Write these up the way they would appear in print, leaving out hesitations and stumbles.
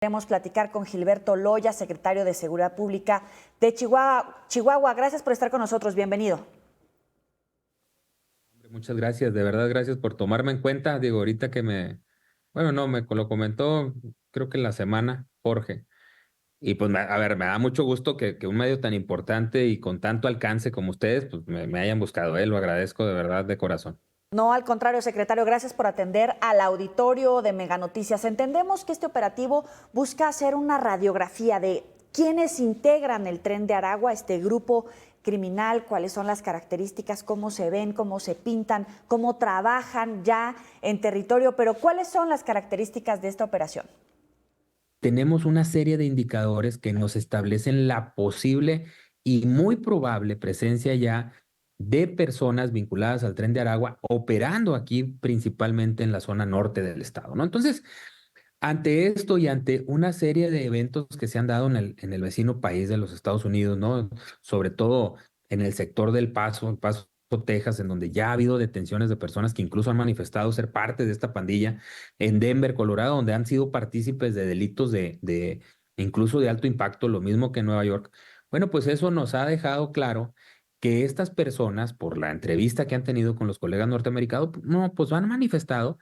Queremos platicar con Gilberto Loya, secretario de Seguridad Pública de Chihuahua. Gracias por estar con nosotros. Bienvenido. Muchas gracias, de verdad, gracias por tomarme en cuenta. Digo, ahorita que bueno, no, me lo comentó, creo que en la semana, Jorge. Y pues, a ver, me da mucho gusto que un medio tan importante y con tanto alcance como ustedes, pues me hayan buscado. Lo agradezco de verdad, de corazón. No, al contrario, secretario, gracias por atender al auditorio de Mega Noticias. Entendemos que este operativo busca hacer una radiografía de quiénes integran el Tren de Aragua, este grupo criminal, cuáles son las características, cómo se ven, cómo se pintan, cómo trabajan ya en territorio, pero ¿cuáles son las características de esta operación? Tenemos una serie de indicadores que nos establecen la posible y muy probable presencia ya de personas vinculadas al Tren de Aragua operando aquí principalmente en la zona norte del estado, ¿no? Entonces, ante esto y ante una serie de eventos que se han dado en el vecino país de los Estados Unidos, ¿no? Sobre todo en el sector del Paso, El Paso, Texas, en donde ya ha habido detenciones de personas que incluso han manifestado ser parte de esta pandilla, en Denver, Colorado, donde han sido partícipes de delitos incluso de alto impacto, lo mismo que en Nueva York. Bueno, pues eso nos ha dejado claro que estas personas, por la entrevista que han tenido con los colegas norteamericanos, no, pues han manifestado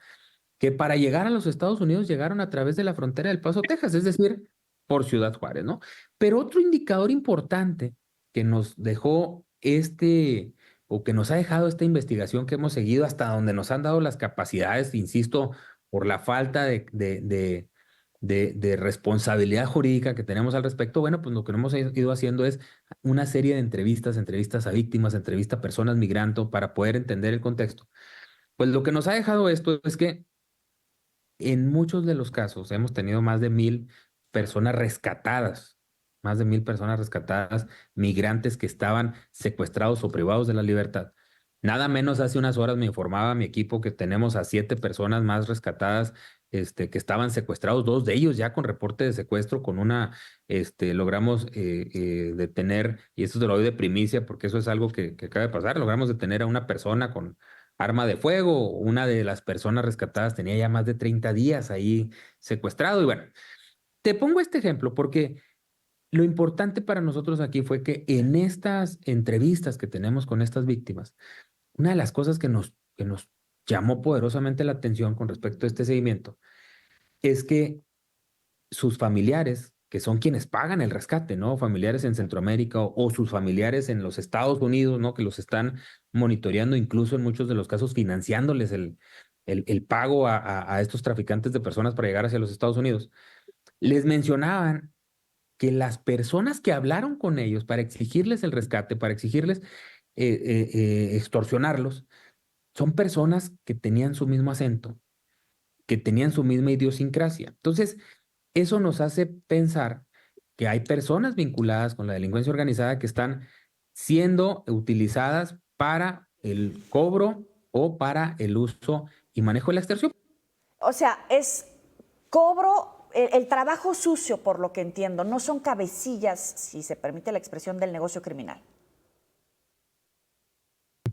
que para llegar a los Estados Unidos llegaron a través de la frontera del Paso, Texas, es decir, por Ciudad Juárez, ¿no? Pero otro indicador importante que nos dejó o que nos ha dejado esta investigación que hemos seguido hasta donde nos han dado las capacidades, insisto, por la falta de responsabilidad jurídica que tenemos al respecto, bueno, pues lo que hemos ido haciendo es una serie de entrevistas a víctimas, entrevistas a personas migrantes para poder entender el contexto. Pues lo que nos ha dejado esto es que en muchos de los casos hemos tenido más de 1,000 personas rescatadas, más de 1,000 personas rescatadas, migrantes que estaban secuestrados o privados de la libertad. Nada menos hace unas horas me informaba mi equipo que tenemos a 7 personas más rescatadas, que estaban secuestrados, dos de ellos ya con reporte de secuestro, logramos detener, y esto te lo doy de primicia porque eso es algo que acaba de pasar, logramos detener a una persona con arma de fuego. Una de las personas rescatadas tenía ya más de 30 días ahí secuestrado. Y bueno, te pongo este ejemplo porque lo importante para nosotros aquí fue que en estas entrevistas que tenemos con estas víctimas, una de las cosas que nos llamó poderosamente la atención con respecto a este seguimiento es que sus familiares, que son quienes pagan el rescate, ¿no? Familiares en Centroamérica o sus familiares en los Estados Unidos, ¿no? Que los están monitoreando, incluso en muchos de los casos financiándoles el pago a estos traficantes de personas para llegar hacia los Estados Unidos. Les mencionaban que las personas que hablaron con ellos para exigirles el rescate, para exigirles extorsionarlos, son personas que tenían su mismo acento, que tenían su misma idiosincrasia. Entonces, eso nos hace pensar que hay personas vinculadas con la delincuencia organizada que están siendo utilizadas para el cobro o para el uso y manejo de la extorsión. O sea, es cobro, el trabajo sucio, por lo que entiendo, no son cabecillas, si se permite la expresión, del negocio criminal.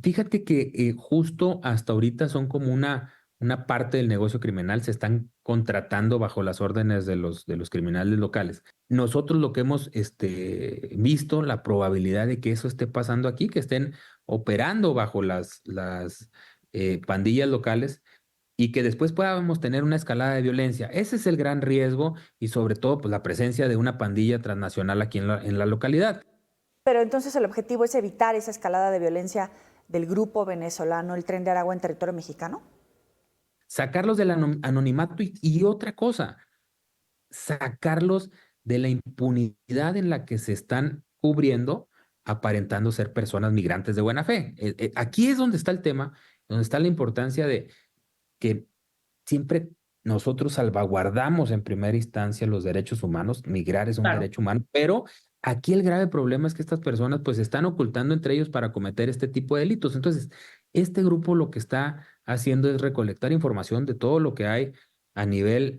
Fíjate que justo hasta ahorita son como una parte del negocio criminal, se están contratando bajo las órdenes de los criminales locales. Nosotros lo que hemos visto, la probabilidad de que eso esté pasando aquí, que estén operando bajo las pandillas locales y que después podamos tener una escalada de violencia. Ese es el gran riesgo y sobre todo pues, la presencia de una pandilla transnacional aquí en la localidad. Pero entonces el objetivo es evitar esa escalada de violencia del grupo venezolano, el Tren de Aragua, en territorio mexicano. Sacarlos del anonimato y otra cosa, sacarlos de la impunidad en la que se están cubriendo, aparentando ser personas migrantes de buena fe. Aquí es donde está el tema, donde está la importancia de que siempre nosotros salvaguardamos en primera instancia los derechos humanos. Migrar es un Claro. derecho humano, pero aquí el grave problema es que estas personas pues se están ocultando entre ellos para cometer este tipo de delitos. Entonces, este grupo lo que está haciendo es recolectar información de todo lo que hay a nivel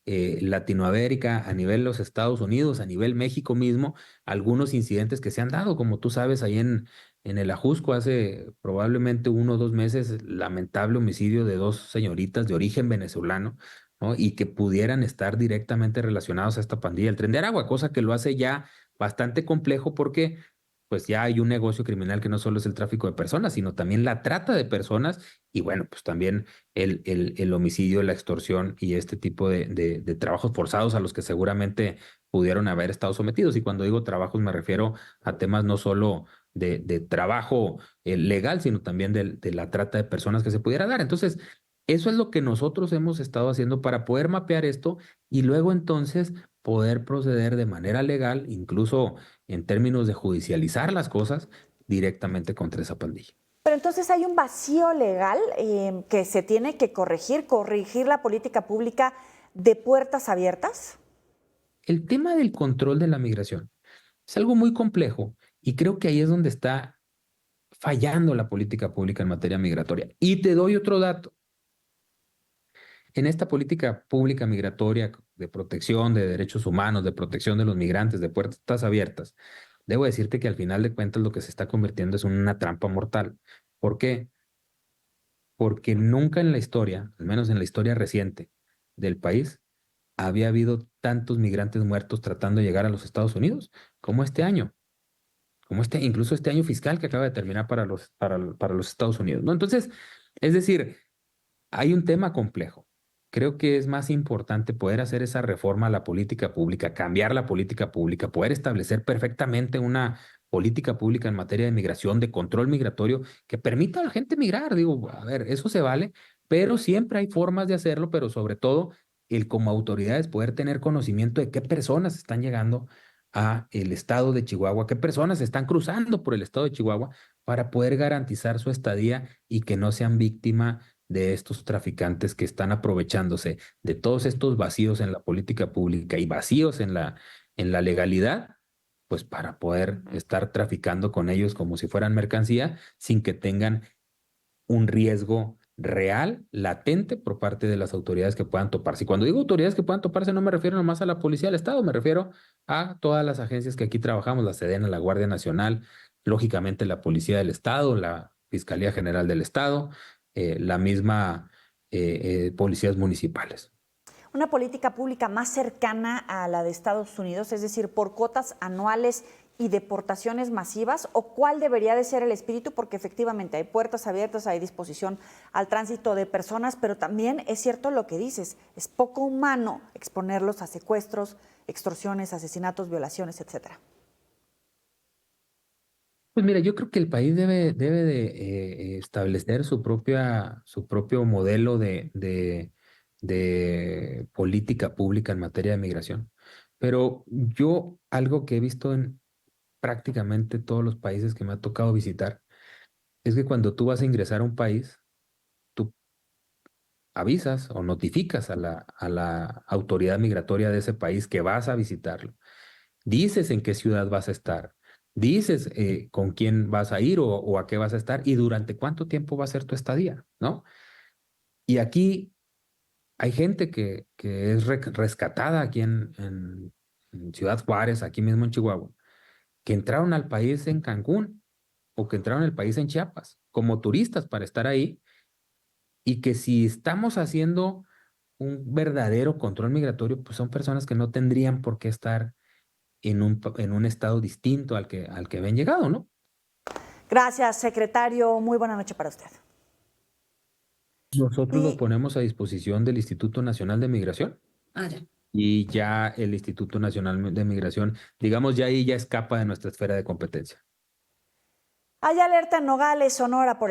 Latinoamérica, a nivel los Estados Unidos, a nivel México mismo, algunos incidentes que se han dado, como tú sabes, ahí en el Ajusco hace probablemente 1 o 2 meses, lamentable homicidio de dos señoritas de origen venezolano, ¿no? Y que pudieran estar directamente relacionados a esta pandilla del Tren de Aragua, cosa que lo hace ya bastante complejo porque pues ya hay un negocio criminal que no solo es el tráfico de personas, sino también la trata de personas y bueno, pues también el homicidio, la extorsión y este tipo de trabajos forzados a los que seguramente pudieron haber estado sometidos. Y cuando digo trabajos me refiero a temas no solo de trabajo legal, sino también de la trata de personas que se pudiera dar. Entonces, eso es lo que nosotros hemos estado haciendo para poder mapear esto y luego entonces poder proceder de manera legal, incluso en términos de judicializar las cosas directamente contra esa pandilla. Pero entonces hay un vacío legal que se tiene que corregir la política pública de puertas abiertas. El tema del control de la migración es algo muy complejo y creo que ahí es donde está fallando la política pública en materia migratoria. Y te doy otro dato. En esta política pública migratoria de protección de derechos humanos, de protección de los migrantes, de puertas abiertas, debo decirte que al final de cuentas lo que se está convirtiendo es una trampa mortal. ¿Por qué? Porque nunca en la historia, al menos en la historia reciente del país, había habido tantos migrantes muertos tratando de llegar a los Estados Unidos como este año, incluso este año fiscal que acaba de terminar para los Estados Unidos, ¿no? Entonces, es decir, hay un tema complejo. Creo que es más importante poder hacer esa reforma a la política pública, cambiar la política pública, poder establecer perfectamente una política pública en materia de migración, de control migratorio, que permita a la gente migrar. Digo, a ver, eso se vale, pero siempre hay formas de hacerlo, pero sobre todo el como autoridades poder tener conocimiento de qué personas están llegando a el estado de Chihuahua, qué personas están cruzando por el estado de Chihuahua para poder garantizar su estadía y que no sean víctimas de estos traficantes que están aprovechándose de todos estos vacíos en la política pública y vacíos en la legalidad, pues para poder estar traficando con ellos como si fueran mercancía sin que tengan un riesgo real, latente por parte de las autoridades que puedan toparse. Y cuando digo autoridades que puedan toparse, no me refiero nomás a la Policía del Estado, me refiero a todas las agencias que aquí trabajamos, la Sedena, la Guardia Nacional, lógicamente la Policía del Estado, la Fiscalía General del Estado, la misma policías municipales. Una política pública más cercana a la de Estados Unidos, es decir, por cuotas anuales y deportaciones masivas, o cuál debería de ser el espíritu, porque efectivamente hay puertas abiertas, hay disposición al tránsito de personas, pero también es cierto lo que dices, es poco humano exponerlos a secuestros, extorsiones, asesinatos, violaciones, etcétera. Pues mira, yo creo que el país debe de establecer su propio modelo de política pública en materia de migración. Pero yo algo que he visto en prácticamente todos los países que me ha tocado visitar es que cuando tú vas a ingresar a un país, tú avisas o notificas a a la autoridad migratoria de ese país que vas a visitarlo. Dices en qué ciudad vas a estar, dices con quién vas a ir o a qué vas a estar y durante cuánto tiempo va a ser tu estadía, ¿no? Y aquí hay gente que es rescatada aquí en Ciudad Juárez, aquí mismo en Chihuahua, que entraron al país en Cancún o que entraron al país en Chiapas como turistas para estar ahí y que si estamos haciendo un verdadero control migratorio, pues son personas que no tendrían por qué estar en un estado distinto al que habían llegado, ¿no? Gracias, secretario. Muy buena noche para usted. Nosotros lo Y ponemos a disposición del Instituto Nacional de Migración Ah, ya. y ya el Instituto Nacional de Migración, digamos, ya ahí ya escapa de nuestra esfera de competencia. hay alerta en Nogales, Sonora, por